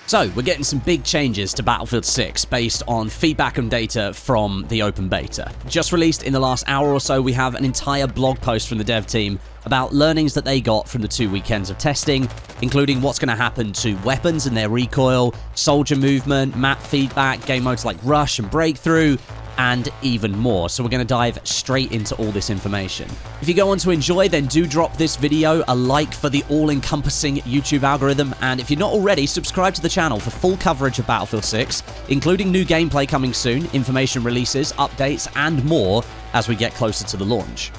So, we're getting some big changes to Battlefield 6 based on feedback and data from the open beta. Just released in the last hour or so, we have an entire blog post from the dev team about learnings that they got from the 2 weekends of testing, including what's going to happen to weapons and their recoil, soldier movement, map feedback, game modes like Rush and Breakthrough, and even more. So we're going to dive straight into all this information. If you go on to enjoy, then do drop this video a like for the all-encompassing YouTube algorithm, and if you're not already, subscribe to the channel for full coverage of Battlefield 6, including new gameplay coming soon, information releases, updates, and more as we get closer to the launch.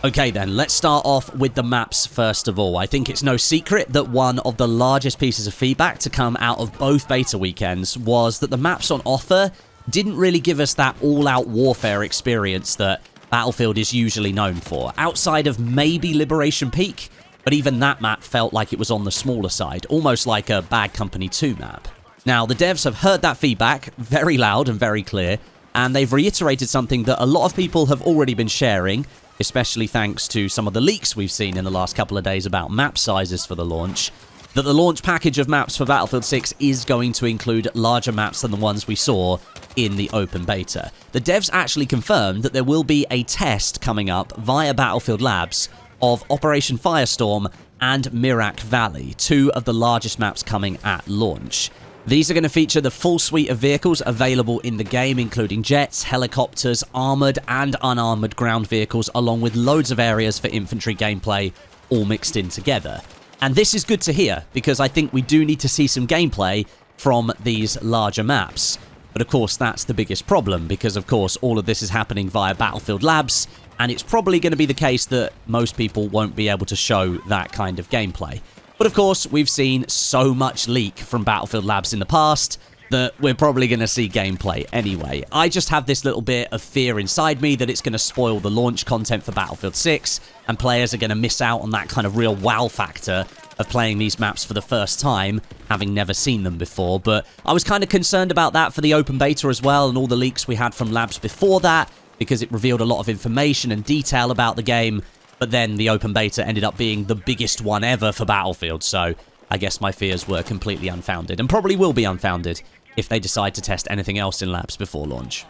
Okay then, let's start off with the maps first of all. I think it's no secret that one of the largest pieces of feedback to come out of both beta weekends was that the maps on offer didn't really give us that all-out warfare experience that Battlefield is usually known for, outside of maybe Liberation Peak, but even that map felt like it was on the smaller side, almost like a Bad Company 2 map. Now, the devs have heard that feedback very loud and very clear, and they've reiterated something that a lot of people have already been sharing, especially thanks to some of the leaks we've seen in the last couple of days about map sizes for the launch, that the launch package of maps for Battlefield 6 is going to include larger maps than the ones we saw in the open beta. The devs actually confirmed that there will be a test coming up via Battlefield Labs of Operation Firestorm and Mirak Valley, two of the largest maps coming at launch. These are going to feature the full suite of vehicles available in the game, including jets, helicopters, armored and unarmored ground vehicles, along with loads of areas for infantry gameplay, all mixed in together. And this is good to hear, because I think we do need to see some gameplay from these larger maps. But of course, that's the biggest problem, because of course, all of this is happening via Battlefield Labs, and it's probably going to be the case that most people won't be able to show that kind of gameplay. But of course, we've seen so much leak from Battlefield Labs in the past that we're probably going to see gameplay anyway. I just have this little bit of fear inside me that it's going to spoil the launch content for Battlefield 6, and players are going to miss out on that kind of real wow factor of playing these maps for the first time, having never seen them before. But I was kind of concerned about that for the open beta as well, and all the leaks we had from Labs before that, because it revealed a lot of information and detail about the game. But then the open beta ended up being the biggest one ever for Battlefield, so I guess my fears were completely unfounded, and probably will be unfounded if they decide to test anything else in Labs before launch.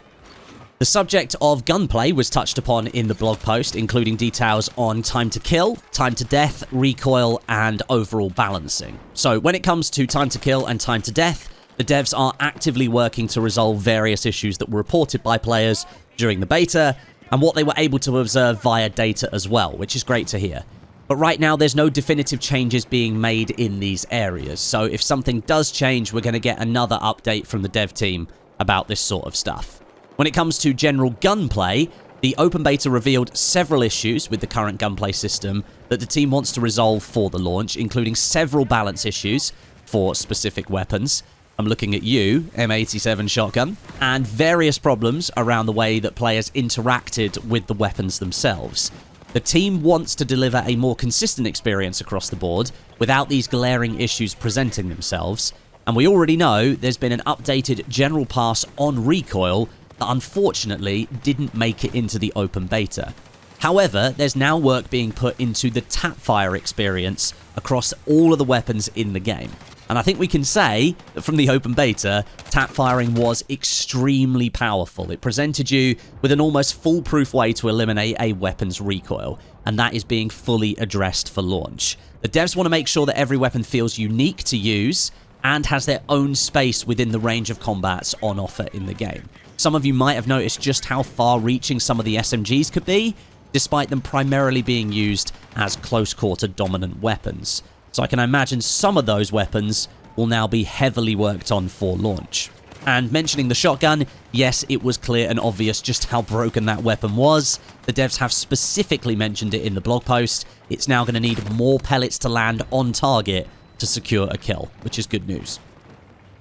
The subject of gunplay was touched upon in the blog post, including details on time to kill, time to death, recoil, and overall balancing. So when it comes to time to kill and time to death, the devs are actively working to resolve various issues that were reported by players during the beta, and what they were able to observe via data as well, which is great to hear. But right now, there's no definitive changes being made in these areas, so if something does change, we're going to get another update from the dev team about this sort of stuff. When it comes to general gunplay, the open beta revealed several issues with the current gunplay system that the team wants to resolve for the launch, including several balance issues for specific weapons. I'm looking at you, M87 shotgun, and various problems around the way that players interacted with the weapons themselves. The team wants to deliver a more consistent experience across the board without these glaring issues presenting themselves, and we already know there's been an updated general pass on recoil that unfortunately didn't make it into the open beta. However, there's now work being put into the tap-fire experience across all of the weapons in the game. And I think we can say that from the open beta, tap firing was extremely powerful. It presented you with an almost foolproof way to eliminate a weapon's recoil, and that is being fully addressed for launch. The devs want to make sure that every weapon feels unique to use and has their own space within the range of combats on offer in the game. Some of you might have noticed just how far-reaching some of the SMGs could be, despite them primarily being used as close-quarter dominant weapons. So I can imagine some of those weapons will now be heavily worked on for launch. And mentioning the shotgun, yes, it was clear and obvious just how broken that weapon was. The devs have specifically mentioned it in the blog post. It's now going to need more pellets to land on target to secure a kill, which is good news.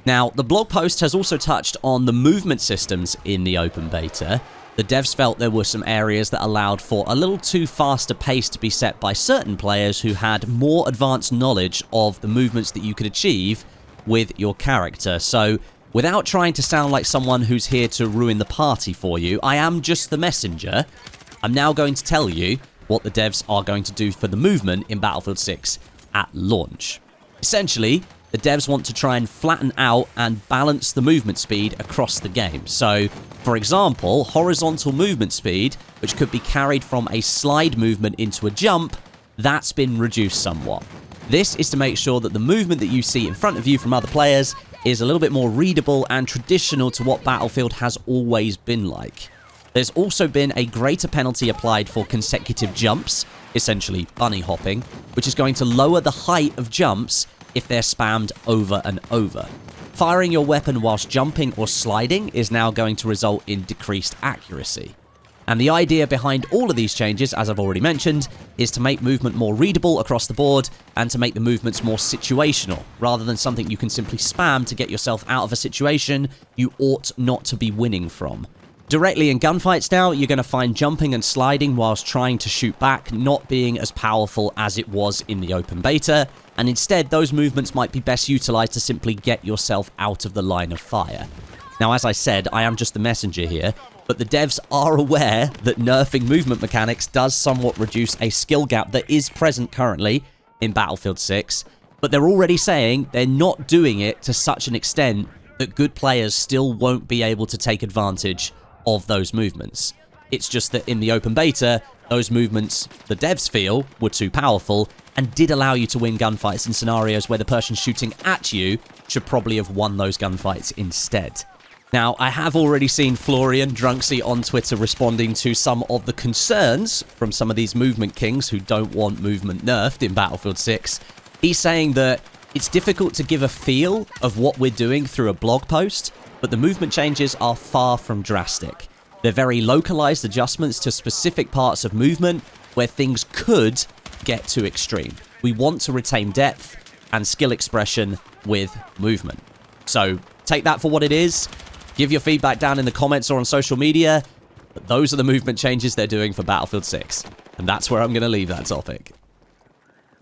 Now, the blog post has also touched on the movement systems in the open beta. The devs felt there were some areas that allowed for a little too fast a pace to be set by certain players who had more advanced knowledge of the movements that you could achieve with your character. So, without trying to sound like someone who's here to ruin the party for you, I am just the messenger. I'm now going to tell you what the devs are going to do for the movement in Battlefield 6 at launch. Essentially, the devs want to try and flatten out and balance the movement speed across the game. So, for example, horizontal movement speed, which could be carried from a slide movement into a jump, that's been reduced somewhat. This is to make sure that the movement that you see in front of you from other players is a little bit more readable and traditional to what Battlefield has always been like. There's also been a greater penalty applied for consecutive jumps, essentially bunny hopping, which is going to lower the height of jumps if they're spammed over and over. Firing your weapon whilst jumping or sliding is now going to result in decreased accuracy. And the idea behind all of these changes, as I've already mentioned, is to make movement more readable across the board and to make the movements more situational, rather than something you can simply spam to get yourself out of a situation you ought not to be winning from. Directly in gunfights now, you're going to find jumping and sliding whilst trying to shoot back not being as powerful as it was in the open beta, and instead those movements might be best utilized to simply get yourself out of the line of fire. Now, as I said, I am just the messenger here, but the devs are aware that nerfing movement mechanics does somewhat reduce a skill gap that is present currently in Battlefield 6, but they're already saying they're not doing it to such an extent that good players still won't be able to take advantage of those movements. It's just that in the open beta, those movements, the devs feel, were too powerful and did allow you to win gunfights in scenarios where the person shooting at you should probably have won those gunfights instead. Now, I have already seen Florian Drunksy on Twitter responding to some of the concerns from some of these movement kings who don't want movement nerfed in Battlefield 6. He's saying that it's difficult to give a feel of what we're doing through a blog post, but the movement changes are far from drastic. They're very localized adjustments to specific parts of movement where things could get too extreme. We want to retain depth and skill expression with movement. So take that for what it is. Give your feedback down in the comments or on social media. But those are the movement changes they're doing for Battlefield 6. And that's where I'm going to leave that topic.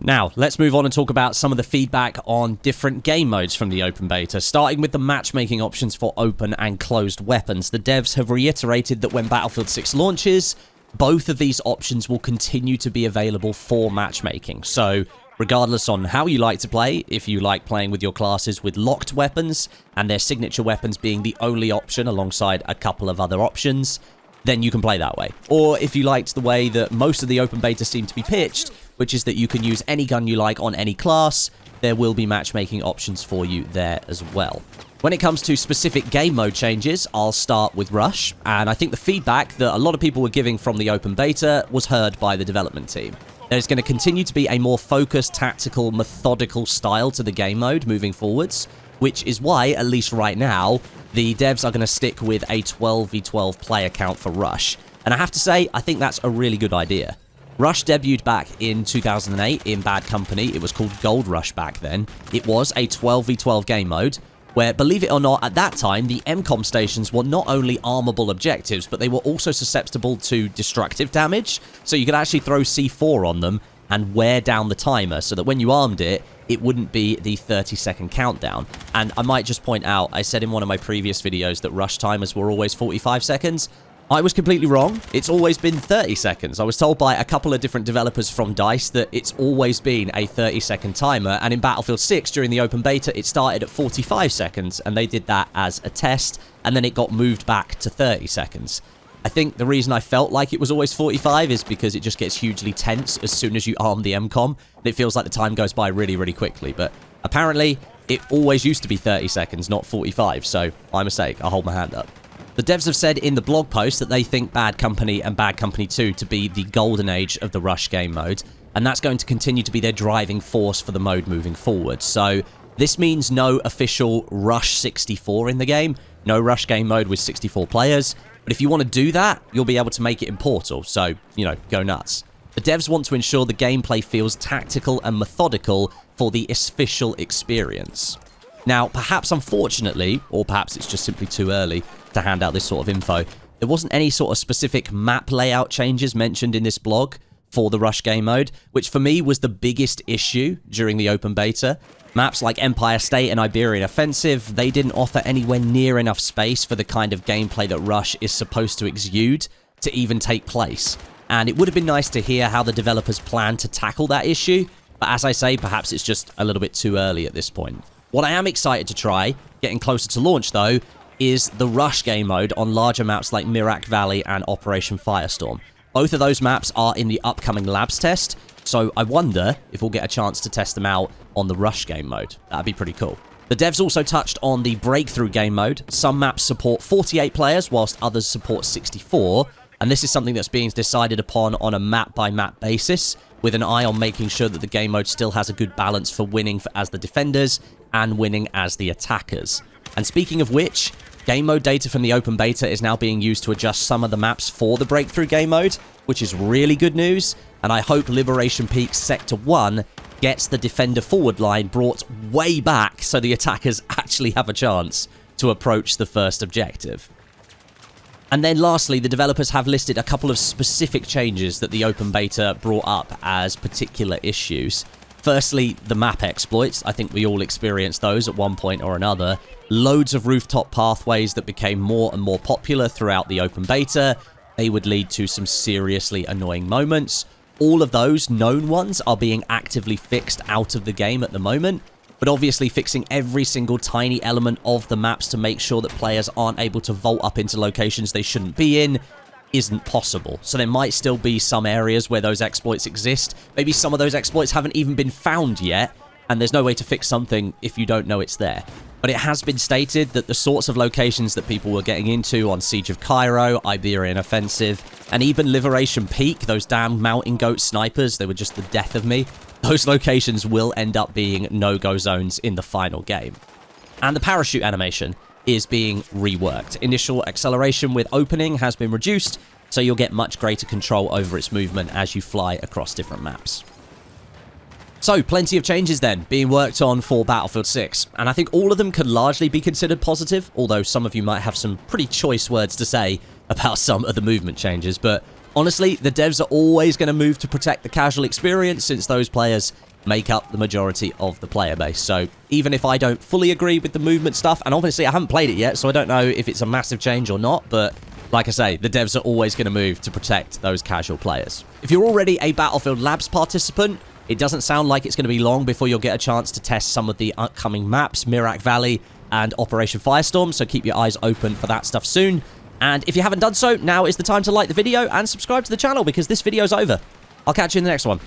Now, let's move on and talk about some of the feedback on different game modes from the open beta. Starting with the matchmaking options for open and closed weapons. The devs have reiterated that when Battlefield 6 launches, both of these options will continue to be available for matchmaking. So, regardless on how you like to play, if you like playing with your classes with locked weapons, and their signature weapons being the only option alongside a couple of other options, then you can play that way. Or if you liked the way that most of the open beta seem to be pitched, which is that you can use any gun you like on any class, there will be matchmaking options for you there as well. When it comes to specific game mode changes, I'll start with Rush, and I think the feedback that a lot of people were giving from the open beta was heard by the development team. There's going to continue to be a more focused, tactical, methodical style to the game mode moving forwards, which is why, at least right now, the devs are going to stick with a 12v12 player count for Rush. And I have to say, I think that's a really good idea. Rush debuted back in 2008 in Bad Company. It was called Gold Rush back then. It was a 12v12 game mode, where, believe it or not, at that time, the MCOM stations were not only armable objectives, but they were also susceptible to destructive damage, so you could actually throw C4 on them and wear down the timer, so that when you armed it, it wouldn't be the 30-second countdown. And I might just point out, I said in one of my previous videos that Rush timers were always 45 seconds. I was completely wrong. It's always been 30 seconds. I was told by a couple of different developers from DICE that it's always been a 30-second timer, and in Battlefield 6, during the open beta, it started at 45 seconds, and they did that as a test, and then it got moved back to 30 seconds. I think the reason I felt like it was always 45 is because it just gets hugely tense as soon as you arm the MCOM, and it feels like the time goes by really, really quickly, but apparently, it always used to be 30 seconds, not 45, so my mistake. I'll hold my hand up. The devs have said in the blog post that they think Bad Company and Bad Company 2 to be the golden age of the Rush game mode, and that's going to continue to be their driving force for the mode moving forward. So this means no official Rush 64 in the game, no Rush game mode with 64 players, but if you want to do that, you'll be able to make it in Portal, so, you know, go nuts. The devs want to ensure the gameplay feels tactical and methodical for the official experience. Now, perhaps unfortunately, or perhaps it's just simply too early to hand out this sort of info, there wasn't any sort of specific map layout changes mentioned in this blog for the Rush game mode, which for me was the biggest issue during the open beta. Maps like Empire State and Iberian Offensive, they didn't offer anywhere near enough space for the kind of gameplay that Rush is supposed to exude to even take place. And it would have been nice to hear how the developers plan to tackle that issue, but as I say, perhaps it's just a little bit too early at this point. What I am excited to try, getting closer to launch though, is the Rush game mode on larger maps like Mirac Valley and Operation Firestorm. Both of those maps are in the upcoming labs test, so I wonder if we'll get a chance to test them out on the Rush game mode. That'd be pretty cool. The devs also touched on the Breakthrough game mode. Some maps support 48 players, whilst others support 64, and this is something that's being decided upon on a map-by-map basis, with an eye on making sure that the game mode still has a good balance for winning as the defenders and winning as the attackers. And speaking of which, game mode data from the open beta is now being used to adjust some of the maps for the Breakthrough game mode, which is really good news, and I hope Liberation Peak Sector 1 gets the defender forward line brought way back so the attackers actually have a chance to approach the first objective. And then lastly, the developers have listed a couple of specific changes that the open beta brought up as particular issues. Firstly, the map exploits. I think we all experienced those at one point or another. Loads of rooftop pathways that became more and more popular throughout the open beta. They would lead to some seriously annoying moments. All of those known ones are being actively fixed out of the game at the moment, but obviously fixing every single tiny element of the maps to make sure that players aren't able to vault up into locations they shouldn't be in isn't possible. So there might still be some areas where those exploits exist. Maybe some of those exploits haven't even been found yet, and there's no way to fix something if you don't know it's there. But it has been stated that the sorts of locations that people were getting into on Siege of Cairo, Iberian Offensive, and even Liberation Peak, those damn mountain goat snipers, they were just the death of me. Those locations will end up being no-go zones in the final game. And the parachute animation is being reworked. Initial acceleration with opening has been reduced, so you'll get much greater control over its movement as you fly across different maps. So, plenty of changes then being worked on for Battlefield 6, and I think all of them could largely be considered positive, although some of you might have some pretty choice words to say about some of the movement changes, but honestly, the devs are always going to move to protect the casual experience since those players make up the majority of the player base. So even if I don't fully agree with the movement stuff, and obviously I haven't played it yet, so I don't know if it's a massive change or not, but like I say, the devs are always going to move to protect those casual players. If you're already a Battlefield Labs participant, it doesn't sound like it's going to be long before you'll get a chance to test some of the upcoming maps, Mirac Valley and Operation Firestorm, so keep your eyes open for that stuff soon. And if you haven't done so, now is the time to like the video and subscribe to the channel because this video's over. I'll catch you in the next one.